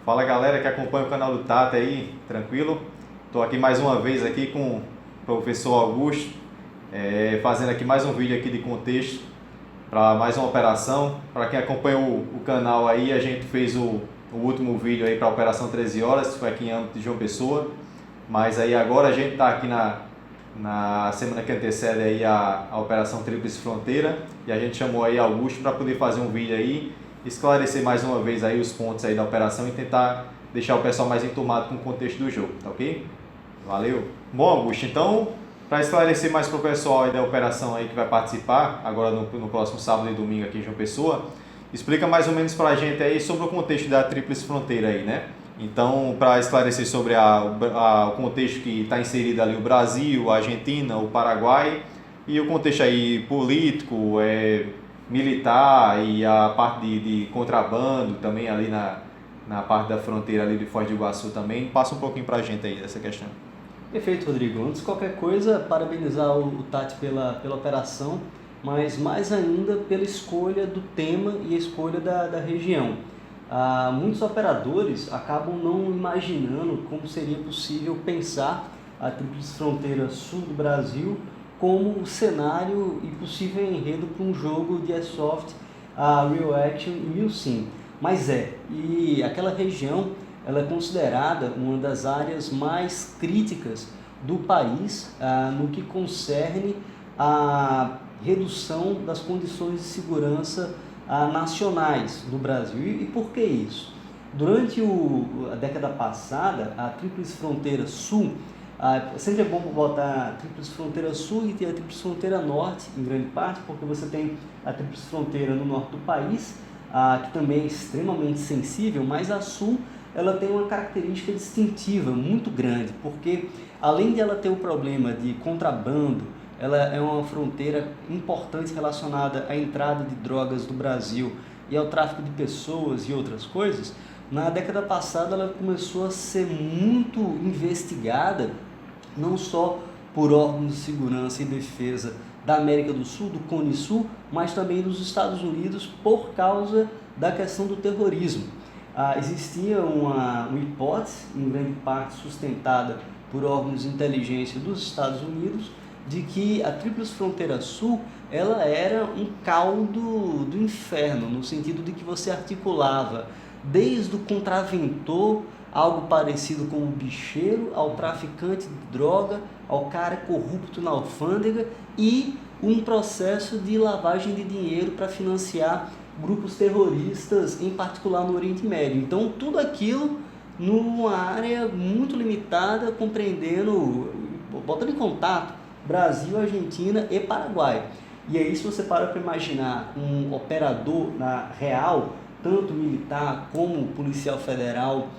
Fala galera que acompanha o canal do Tata aí, tranquilo? Estou aqui mais uma vez aqui com o professor Augusto, fazendo aqui mais um vídeo aqui de contexto para mais uma operação. Para quem acompanha o canal aí, a gente fez o último vídeo aí para a Operação 13 Horas, que foi aqui em âmbito de João Pessoa, mas aí agora a gente está aqui na semana que antecede aí a Operação Tríplice Fronteira e a gente chamou aí Augusto para poder fazer um vídeo aí, esclarecer mais uma vez aí os pontos aí da operação e tentar deixar o pessoal mais enturmado com o contexto do jogo, tá ok? Valeu! Bom, Augusto, então, para esclarecer mais para o pessoal aí da operação aí que vai participar, agora no próximo sábado e domingo aqui em João Pessoa, explica mais ou menos para a gente aí sobre o contexto da Tríplice Fronteira aí, né? Então, para esclarecer sobre o contexto que está inserido ali o Brasil, a Argentina, o Paraguai e o contexto aí político, militar e a parte de contrabando também ali na parte da fronteira ali de Foz do Iguaçu também. Passa um pouquinho para a gente aí dessa questão. Perfeito, Rodrigo. Antes de qualquer coisa, parabenizar o Tati pela operação, mas mais ainda pela escolha do tema e a escolha da região. Muitos operadores acabam não imaginando como seria possível pensar a Tríplice Fronteira Sul do Brasil como o cenário e possível enredo para um jogo de Airsoft, Real Action e Milsim. Mas e aquela região ela é considerada uma das áreas mais críticas do país no que concerne a redução das condições de segurança nacionais do Brasil. E por que isso? Durante a década passada, a Tríplice Fronteira Sul, sempre é bom botar a Tríplice Fronteira Sul e ter a Tríplice Fronteira Norte, em grande parte, porque você tem a Tríplice Fronteira no norte do país, que também é extremamente sensível, mas a Sul ela tem uma característica distintiva muito grande, porque além de ela ter o problema de contrabando, ela é uma fronteira importante relacionada à entrada de drogas do Brasil e ao tráfico de pessoas e outras coisas. Na década passada ela começou a ser muito investigada, não só por órgãos de segurança e defesa da América do Sul, do Cone Sul, mas também dos Estados Unidos por causa da questão do terrorismo. Existia uma hipótese, em grande parte sustentada por órgãos de inteligência dos Estados Unidos, de que a Tríplice Fronteira Sul ela era um caldo do inferno, no sentido de que você articulava desde o contraventor, algo parecido com o bicheiro, ao traficante de droga, ao cara corrupto na alfândega e um processo de lavagem de dinheiro para financiar grupos terroristas, em particular no Oriente Médio. Então, tudo aquilo numa área muito limitada, compreendendo, botando em contato Brasil, Argentina e Paraguai. E aí, se você para imaginar um operador real, tanto militar como policial federal,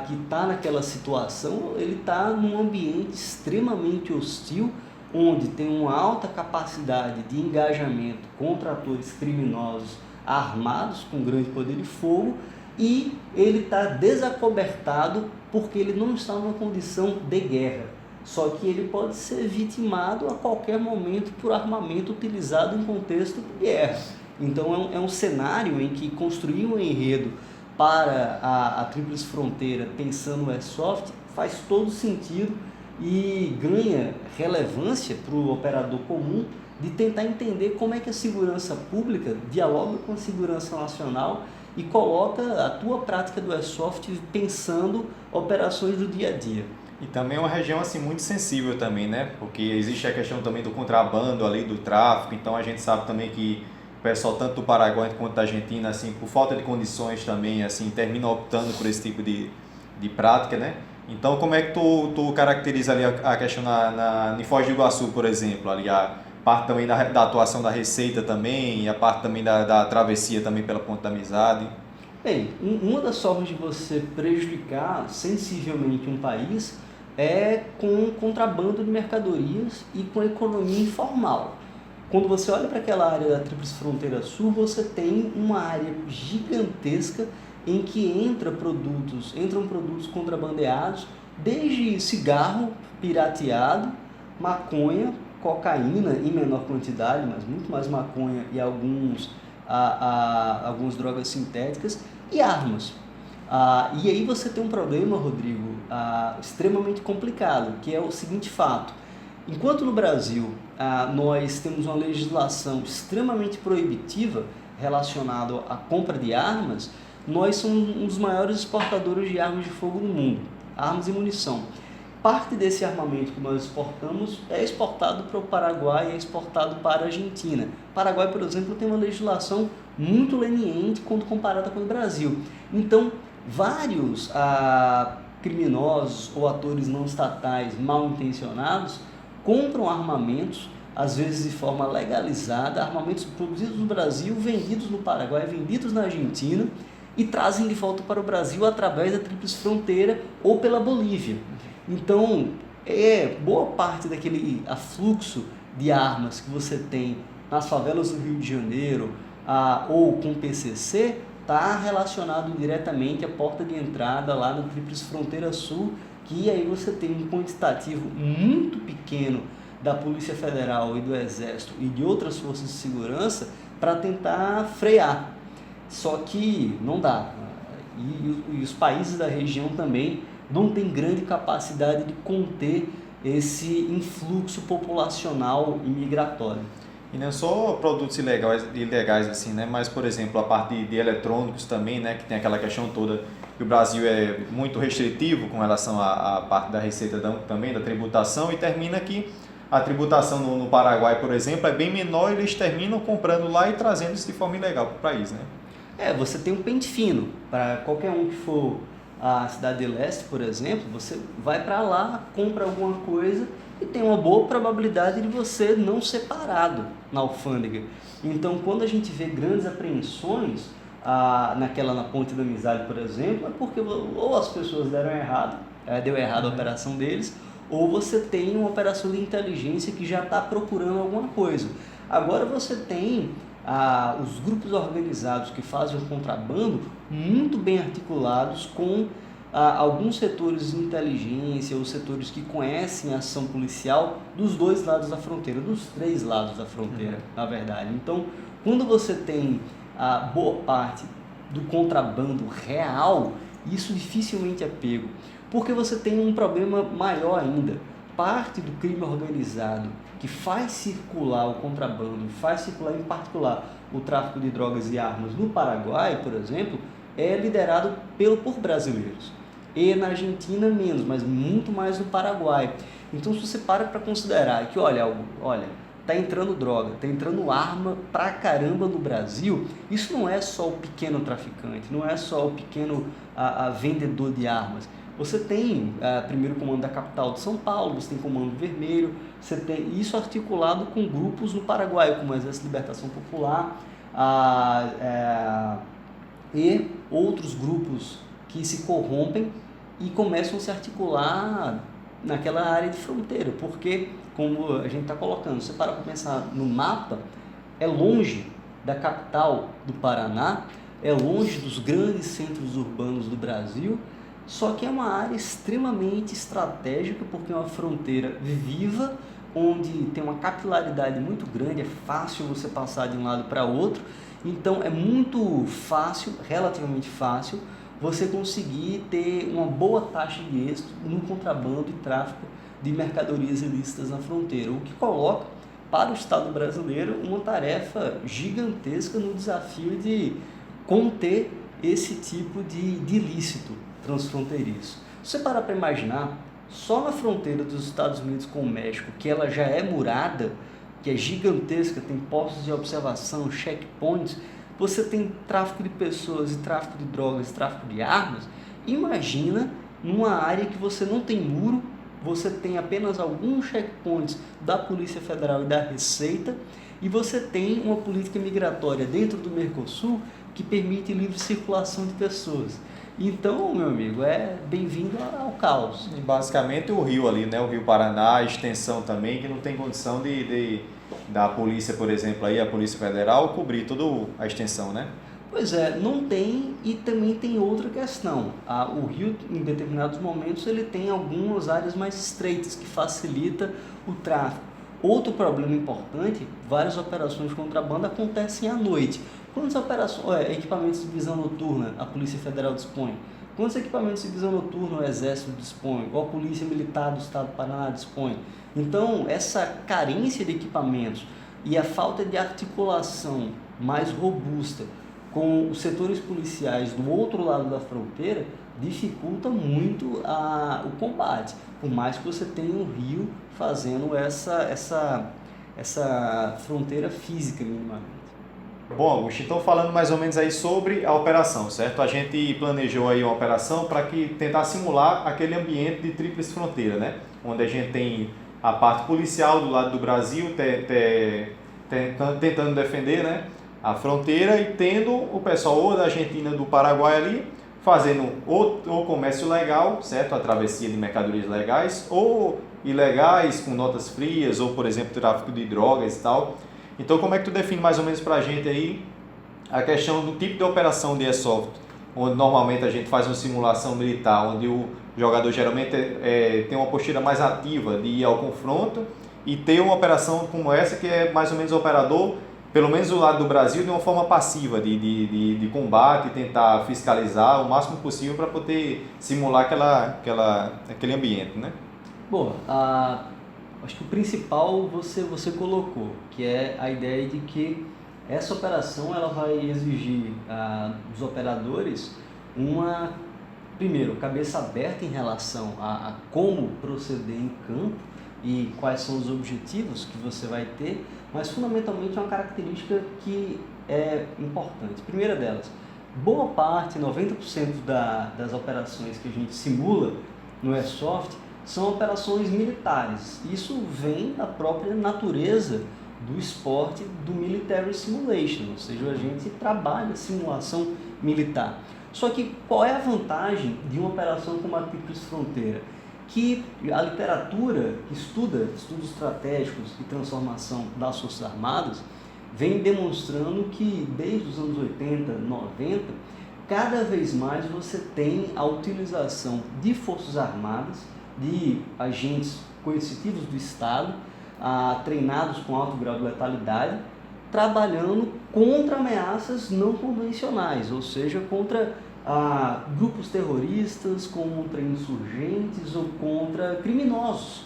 que está naquela situação, ele está num ambiente extremamente hostil, onde tem uma alta capacidade de engajamento contra atores criminosos armados com grande poder de fogo, e ele está desacobertado porque ele não está numa condição de guerra. Só que ele pode ser vitimado a qualquer momento por armamento utilizado em contexto de guerra. Então é um cenário em que construir um enredo para a Tríplice Fronteira pensando no Airsoft faz todo sentido e ganha relevância para o operador comum de tentar entender como é que a segurança pública dialoga com a segurança nacional e coloca a tua prática do Airsoft pensando operações do dia a dia. E também é uma região assim muito sensível também, né? Porque existe a questão também do contrabando ali, do tráfico, então a gente sabe também que o pessoal tanto do Paraguai quanto da Argentina, assim, por falta de condições também, assim, termina optando por esse tipo de prática, né? Então como é que tu caracteriza ali a questão em Foz do Iguaçu, por exemplo, ali a parte também da atuação da Receita também, e a parte também da travessia também pela Ponte da Amizade? Bem, uma das formas de você prejudicar sensivelmente um país é com contrabando de mercadorias e com economia informal. Quando você olha para aquela área da Tríplice Fronteira Sul, você tem uma área gigantesca em que entram produtos contrabandeados, desde cigarro pirateado, maconha, cocaína em menor quantidade, mas muito mais maconha e algumas drogas sintéticas e armas. E aí você tem um problema, Rodrigo, extremamente complicado, que é o seguinte fato. Enquanto no Brasil nós temos uma legislação extremamente proibitiva relacionada à compra de armas, nós somos um dos maiores exportadores de armas de fogo no mundo, armas e munição. Parte desse armamento que nós exportamos é exportado para o Paraguai e é exportado para a Argentina. O Paraguai, por exemplo, tem uma legislação muito leniente quando comparada com o Brasil. Então, vários criminosos ou atores não estatais mal intencionados compram armamentos, às vezes de forma legalizada, armamentos produzidos no Brasil, vendidos no Paraguai, vendidos na Argentina e trazem de volta para o Brasil através da Tríplice Fronteira ou pela Bolívia. Então, boa parte daquele afluxo de armas que você tem nas favelas do Rio de Janeiro ou com o PCC está relacionado diretamente à porta de entrada lá na Tríplice Fronteira Sul, que aí você tem um quantitativo muito pequeno da Polícia Federal e do Exército e de outras forças de segurança para tentar frear. Só que não dá. E os países da região também não têm grande capacidade de conter esse influxo populacional e migratório. E não é só produtos ilegais assim, né? Mas, por exemplo, a parte de eletrônicos também, né? Que tem aquela questão toda que o Brasil é muito restritivo com relação à parte da receita também, da tributação, e termina que a tributação no Paraguai, por exemplo, é bem menor e eles terminam comprando lá e trazendo isso de forma ilegal para o país, né? Você tem um pente fino. Para qualquer um que for à Cidade de Leste, por exemplo, você vai para lá, compra alguma coisa e tem uma boa probabilidade de você não ser parado na alfândega. Então, quando a gente vê grandes apreensões, na Ponte da Amizade, por exemplo, é porque ou as pessoas deu errado a operação deles, ou você tem uma operação de inteligência que já está procurando alguma coisa. Agora você tem os grupos organizados que fazem o contrabando muito bem articulados com alguns setores de inteligência ou setores que conhecem a ação policial dos dois lados da fronteira, dos três lados da fronteira, na verdade. Então, quando você tem boa parte do contrabando real, isso dificilmente é pego, porque você tem um problema maior ainda. Parte do crime organizado que faz circular o contrabando, faz circular em particular o tráfico de drogas e armas no Paraguai, por exemplo, é liderado por brasileiros. E na Argentina menos, mas muito mais no Paraguai. Então, se você para considerar que, olha, tá entrando droga, tá entrando arma pra caramba no Brasil, isso não é só o pequeno traficante, não é só o pequeno vendedor de armas. Você tem primeiro comando da capital de São Paulo, você tem comando vermelho, você tem isso articulado com grupos no Paraguai, como o Exército de Libertação Popular e outros grupos que se corrompem e começam a se articular naquela área de fronteira, porque, como a gente está colocando, você para pensar no mapa, é longe da capital do Paraná, é longe dos grandes centros urbanos do Brasil, só que é uma área extremamente estratégica, porque é uma fronteira viva, onde tem uma capilaridade muito grande, é fácil você passar de um lado para outro, então é muito fácil, relativamente fácil, você conseguir ter uma boa taxa de êxito no contrabando e tráfico de mercadorias ilícitas na fronteira, o que coloca para o Estado brasileiro uma tarefa gigantesca no desafio de conter esse tipo de ilícito transfronteiriço. Se você parar para imaginar, só na fronteira dos Estados Unidos com o México, que ela já é murada, que é gigantesca, tem postos de observação, checkpoints, você tem tráfico de pessoas e tráfico de drogas, tráfico de armas. Imagina numa área que você não tem muro, você tem apenas alguns checkpoints da Polícia Federal e da Receita, e você tem uma política migratória dentro do Mercosul que permite livre circulação de pessoas. Então, meu amigo, é bem-vindo ao caos. E basicamente o rio ali, né? O Rio Paraná, a extensão também, que não tem condição da polícia, por exemplo, aí, a Polícia Federal, cobrir toda a extensão, né? Pois é, não tem, e também tem outra questão. O rio, em determinados momentos, ele tem algumas áreas mais estreitas, que facilita o tráfego. Outro problema importante, várias operações de contrabando acontecem à noite. Quantas operações, equipamentos de visão noturna a Polícia Federal dispõe? Quantos equipamentos de visão noturna o Exército dispõe, ou a Polícia Militar do Estado do Paraná dispõe? Então, essa carência de equipamentos e a falta de articulação mais robusta com os setores policiais do outro lado da fronteira dificulta muito o combate, por mais que você tenha um rio fazendo essa fronteira física minimamente. Bom, Augusto, então falando mais ou menos aí sobre a operação, certo? A gente planejou aí uma operação para que tentar simular aquele ambiente de tríplice fronteira, né? Onde a gente tem a parte policial do lado do Brasil tentando defender, né, a fronteira, e tendo o pessoal ou da Argentina, do Paraguai ali, fazendo ou comércio legal, certo? A travessia de mercadorias legais, ou ilegais, com notas frias, ou por exemplo, tráfico de drogas e tal. Então, como é que tu define mais ou menos para a gente aí a questão do tipo de operação de airsoft, onde normalmente a gente faz uma simulação militar, onde o jogador geralmente tem uma postura mais ativa de ir ao confronto, e ter uma operação como essa que é mais ou menos o operador, pelo menos do lado do Brasil, de uma forma passiva de combate, tentar fiscalizar o máximo possível para poder simular aquele ambiente, né? Bom, acho que o principal você colocou, que é a ideia de que essa operação ela vai exigir dos operadores primeiro, cabeça aberta em relação a como proceder em campo e quais são os objetivos que você vai ter, mas fundamentalmente uma característica que é importante. Primeira delas, boa parte, 90% das operações que a gente simula no Airsoft são operações militares. Isso vem da própria natureza do esporte do Military Simulation, ou seja, a gente trabalha simulação militar. Só que qual é a vantagem de uma operação como a Tríplice Fronteira? Que a literatura que estuda estudos estratégicos e transformação das Forças Armadas vem demonstrando que desde os anos 80, 90, cada vez mais você tem a utilização de Forças Armadas, de agentes coercitivos do Estado, treinados com alto grau de letalidade, trabalhando contra ameaças não convencionais, ou seja, contra grupos terroristas, contra insurgentes ou contra criminosos.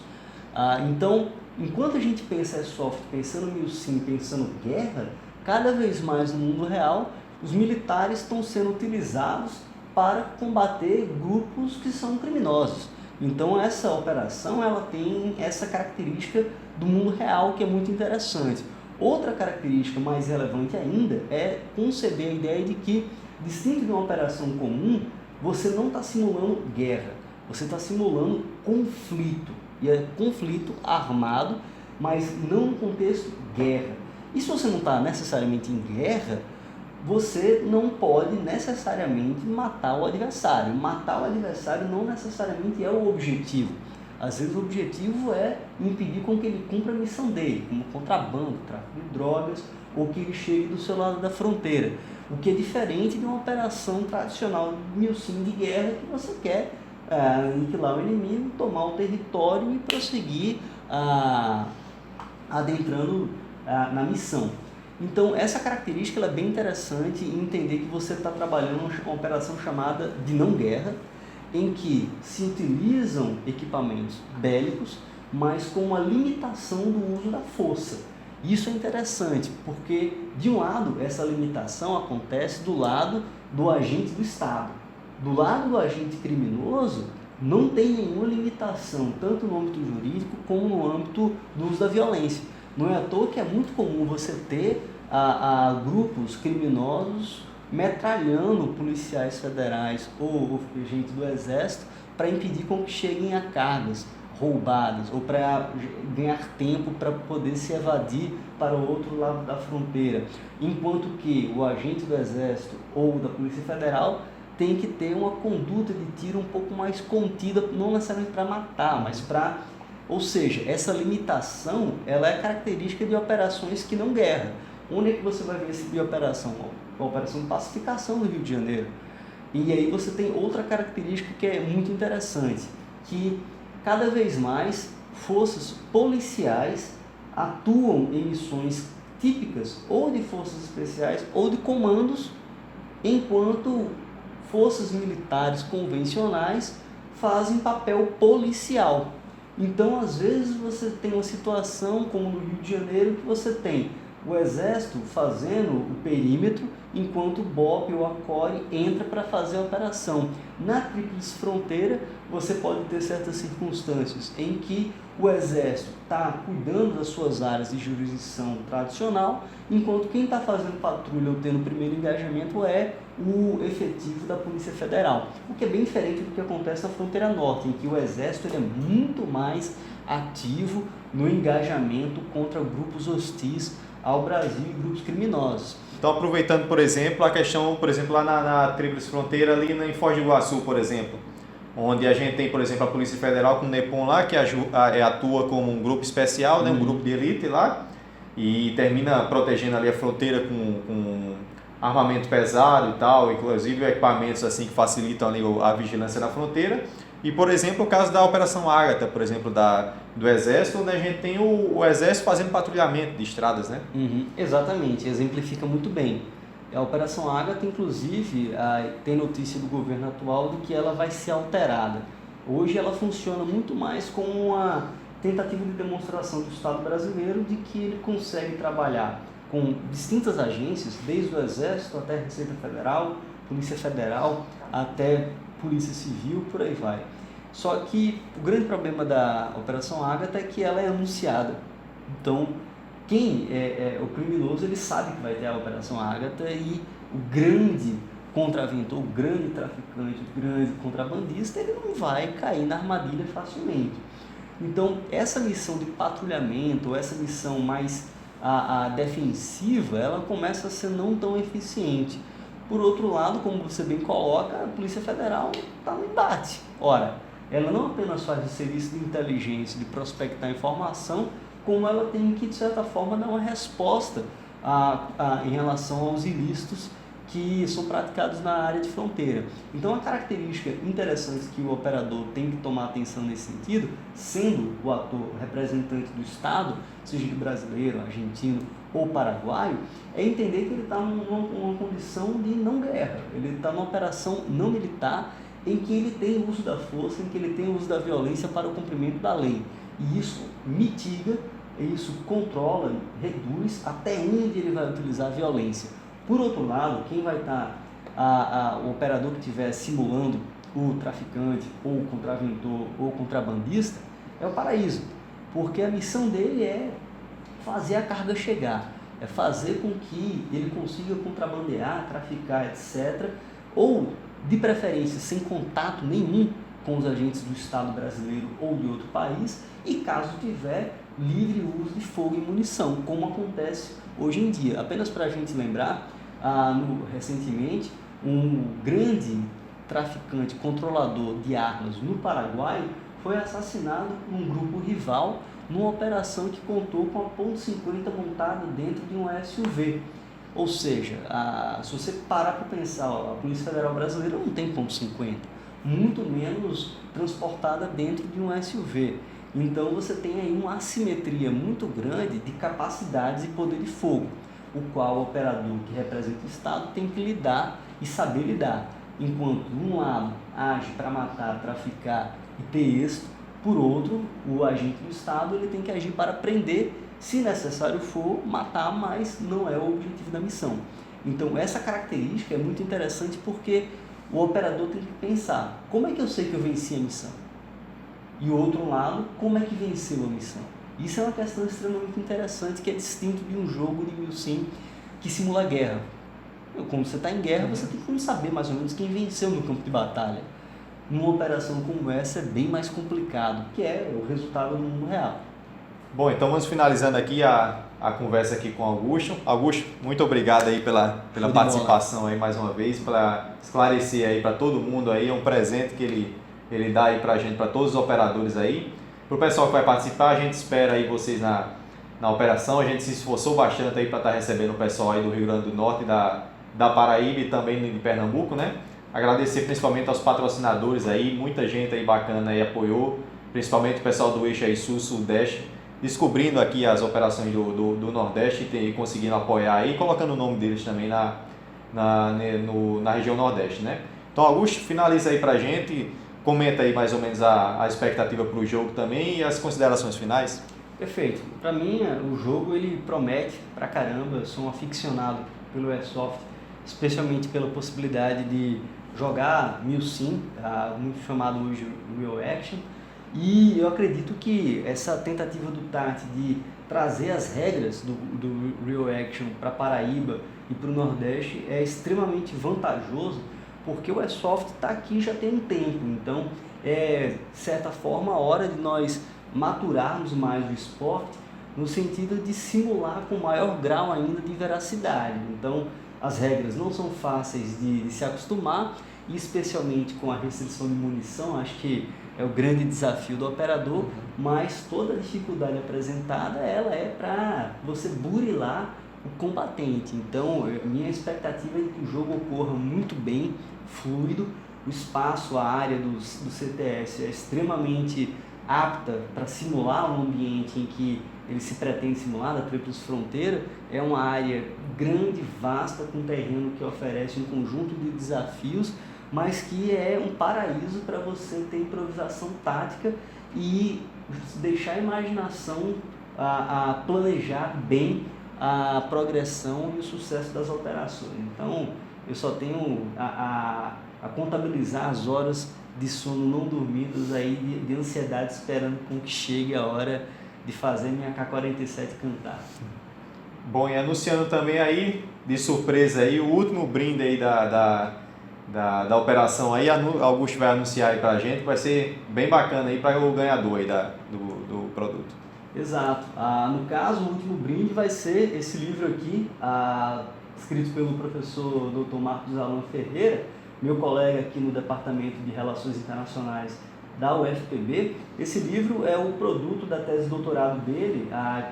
Então, enquanto a gente pensa Airsoft, pensando milsim, pensando guerra, cada vez mais no mundo real, os militares estão sendo utilizados para combater grupos que são criminosos. Então, essa operação ela tem essa característica do mundo real que é muito interessante. Outra característica mais relevante ainda é conceber a ideia de que, distinto de uma operação comum, você não está simulando guerra, você está simulando conflito. E é conflito armado, mas não no contexto guerra. E se você não está necessariamente em guerra, você não pode necessariamente matar o adversário. Matar o adversário não necessariamente é o objetivo. Às vezes o objetivo é impedir com que ele cumpra a missão dele, como contrabando, tráfico de drogas, ou que ele chegue do seu lado da fronteira. O que é diferente de uma operação tradicional milsim de guerra que você quer aniquilar o inimigo, tomar o território e prosseguir adentrando na missão. Então, essa característica ela é bem interessante em entender que você está trabalhando uma operação chamada de não guerra, em que se utilizam equipamentos bélicos, mas com uma limitação do uso da força. Isso é interessante, porque, de um lado, essa limitação acontece do lado do agente do Estado. Do lado do agente criminoso, não tem nenhuma limitação, tanto no âmbito jurídico como no âmbito do uso da violência. Não é à toa que é muito comum você ter grupos criminosos metralhando policiais federais ou agentes do Exército para impedir com que cheguem a cargas roubadas ou para ganhar tempo para poder se evadir para o outro lado da fronteira. Enquanto que o agente do Exército ou da Polícia Federal tem que ter uma conduta de tiro um pouco mais contida, não necessariamente para matar, mas para... Ou seja, essa limitação ela é característica de operações que não guerra. Onde é que você vai ver esse tipo de operação? A operação de pacificação do Rio de Janeiro. E aí você tem outra característica que é muito interessante, que cada vez mais forças policiais atuam em missões típicas ou de forças especiais ou de comandos enquanto forças militares convencionais fazem papel policial. Então, às vezes, você tem uma situação como no Rio de Janeiro que você tem o Exército fazendo o perímetro, enquanto o BOP ou a CORE entra para fazer a operação. Na Tríplice Fronteira, você pode ter certas circunstâncias em que o Exército está cuidando das suas áreas de jurisdição tradicional, enquanto quem está fazendo patrulha ou tendo o primeiro engajamento é o efetivo da Polícia Federal. O que é bem diferente do que acontece na Fronteira Norte, em que o Exército ele é muito mais ativo no engajamento contra grupos hostis ao Brasil e grupos criminosos. Então, aproveitando, por exemplo, a questão, por exemplo, lá na Tríplice Fronteira, ali em Foz do Iguaçu, por exemplo, onde a gente tem, por exemplo, a Polícia Federal com o NEPOM lá, que atua como um grupo especial, né, um grupo de elite lá, e termina protegendo ali a fronteira com armamento pesado e tal, inclusive equipamentos assim que facilitam ali a vigilância na fronteira. E, por exemplo, o caso da Operação Ágata, por exemplo, do Exército, onde a gente tem o Exército fazendo patrulhamento de estradas, né? Exatamente, exemplifica muito bem. A Operação Ágata, inclusive, tem notícia do governo atual de que ela vai ser alterada. Hoje ela funciona muito mais como uma tentativa de demonstração do Estado brasileiro de que ele consegue trabalhar com distintas agências, desde o Exército até a Receita Federal, Polícia Federal, até Polícia Civil, por aí vai. Só que o grande problema da Operação Ágata é que ela é anunciada. Então, quem é o criminoso, ele sabe que vai ter a Operação Ágata e o grande contraventor, o grande traficante, o grande contrabandista, ele não vai cair na armadilha facilmente. Então, essa missão de patrulhamento, essa missão mais defensiva, ela começa a ser não tão eficiente. Por outro lado, como você bem coloca, a Polícia Federal está no embate. Ora, ela não apenas faz o serviço de inteligência, de prospectar informação, como ela tem que, de certa forma, dar uma resposta em relação aos ilícitos que são praticados na área de fronteira. Então, a característica interessante que o operador tem que tomar atenção nesse sentido, sendo o ator representante do Estado, seja ele brasileiro, argentino ou paraguaio, é entender que ele está numa condição de não guerra, ele está numa operação não militar em que ele tem o uso da força, em que ele tem o uso da violência para o cumprimento da lei. E isso mitiga, isso controla, reduz até onde ele vai utilizar a violência. Por outro lado, quem vai estar, o operador que estiver simulando o traficante, ou o contraventor, ou o contrabandista, é o paraíso, porque a missão dele é fazer a carga chegar, é fazer com que ele consiga contrabandear, traficar, etc., ou, de preferência, sem contato nenhum com os agentes do Estado brasileiro ou de outro país, e caso tiver, livre uso de fogo e munição, como acontece hoje em dia. Apenas para a gente lembrar, recentemente, um grande traficante, controlador de armas no Paraguai foi assassinado por um grupo rival numa operação que contou com a .50 montada dentro de um SUV. Ou seja, se você parar para pensar, a Polícia Federal Brasileira não tem .50, muito menos transportada dentro de um SUV. Então você tem aí uma assimetria muito grande de capacidades e poder de fogo, o qual o operador que representa o Estado tem que lidar e saber lidar. Enquanto, de um lado, age para matar, traficar e ter êxito, por outro, o agente do Estado ele tem que agir para prender, se necessário for, matar, mas não é o objetivo da missão. Então, essa característica é muito interessante porque o operador tem que pensar, como é que eu sei que eu venci a missão? E o outro lado, como é que venceu a missão? Isso é uma questão extremamente interessante, que é distinto de um jogo de 1100 que simula guerra. Quando você está em guerra, você tem como saber mais ou menos quem venceu no campo de batalha. Numa operação como essa é bem mais complicado, que é o resultado no mundo real. Bom, então vamos finalizando aqui a conversa aqui com o Augusto. Augusto, muito obrigado aí pela participação aí mais uma vez, para esclarecer aí para todo mundo aí, é um presente que ele dá aí para a gente, para todos os operadores aí. Para o pessoal que vai participar, a gente espera aí vocês na operação, a gente se esforçou bastante aí para estar recebendo o pessoal aí do Rio Grande do Norte, da Paraíba e também de Pernambuco, né? Agradecer principalmente aos patrocinadores aí, muita gente aí bacana aí apoiou, principalmente o pessoal do eixo aí Sul-Sudeste, descobrindo aqui as operações do Nordeste e conseguindo apoiar aí, colocando o nome deles também na região Nordeste, né? Então, Augusto, finaliza aí pra gente, comenta aí mais ou menos a expectativa para o jogo também e as considerações finais. Perfeito. Para mim, o jogo ele promete pra caramba. Eu sou um aficionado pelo Airsoft, especialmente pela possibilidade de jogar Milsim, muito chamado hoje Real Action. E eu acredito que essa tentativa do TAT de trazer as regras do Real Action para Paraíba e para o Nordeste é extremamente vantajoso, porque o Airsoft está aqui já tem um tempo. Então, de certa forma, a hora de nós maturarmos mais o esporte no sentido de simular com maior grau ainda de veracidade. Então, as regras não são fáceis de se acostumar, e especialmente com a restrição de munição, acho que é o grande desafio do operador, mas toda a dificuldade apresentada ela é para você burilar o combatente. Então, minha expectativa é que o jogo ocorra muito bem, fluido, o espaço, a área do CTS é extremamente apta para simular um ambiente em que ele se pretende simular, da Tríplice Fronteira. É uma área grande, vasta, com terreno que oferece um conjunto de desafios, mas que é um paraíso para você ter improvisação tática e deixar a imaginação a planejar bem a progressão e o sucesso das operações. Então, eu só tenho a contabilizar as horas de sono não dormidas aí, de ansiedade, esperando com que chegue a hora de fazer minha K-47 cantar. Bom, e anunciando também aí, de surpresa aí, o último brinde aí da operação aí, Augusto vai anunciar aí pra gente, vai ser bem bacana aí para o ganhador aí do produto. Exato. No caso, o último brinde vai ser esse livro aqui, escrito pelo professor Dr. Marcos Alan Ferreira, meu colega aqui no Departamento de Relações Internacionais da UFPB. Esse livro é o produto da tese de doutorado dele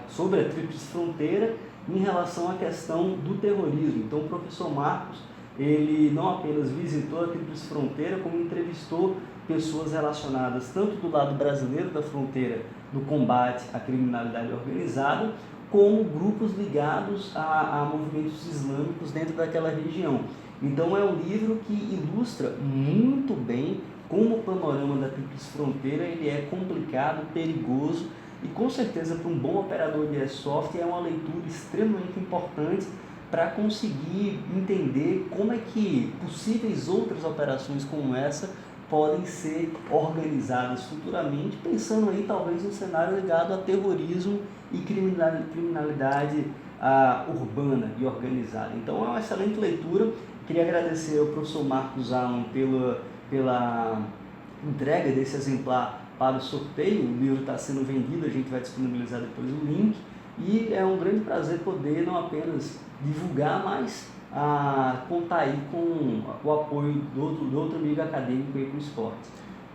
sobre a Tríplice Fronteira em relação à questão do terrorismo. Então, o professor Marcos, ele não apenas visitou a Tríplice Fronteira, como entrevistou pessoas relacionadas tanto do lado brasileiro da fronteira no combate à criminalidade organizada, como grupos ligados a movimentos islâmicos dentro daquela região. Então é um livro que ilustra muito bem como o panorama da Tríplice Fronteira ele é complicado, perigoso, e com certeza para um bom operador de Airsoft é uma leitura extremamente importante para conseguir entender como é que possíveis outras operações como essa podem ser organizadas futuramente, pensando aí talvez um cenário ligado a terrorismo e criminalidade urbana e organizada. Então é uma excelente leitura. Queria agradecer ao professor Marcos Alan pela entrega desse exemplar para o sorteio. O livro está sendo vendido, a gente vai disponibilizar depois o link, e é um grande prazer poder não apenas divulgar, mas contar aí com o apoio do outro amigo acadêmico aí para o esporte.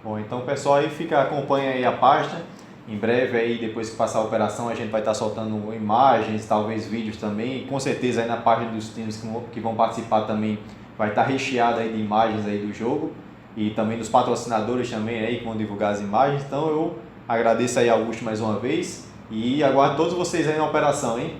Bom, então pessoal aí acompanha aí a página. Em breve aí, depois que passar a operação, a gente vai estar soltando imagens, talvez vídeos também. E com certeza aí na página dos times que vão participar também vai estar recheada aí de imagens aí do jogo. E também dos patrocinadores também aí que vão divulgar as imagens. Então eu agradeço aí, Augusto, mais uma vez. E aguardo todos vocês aí na operação, hein?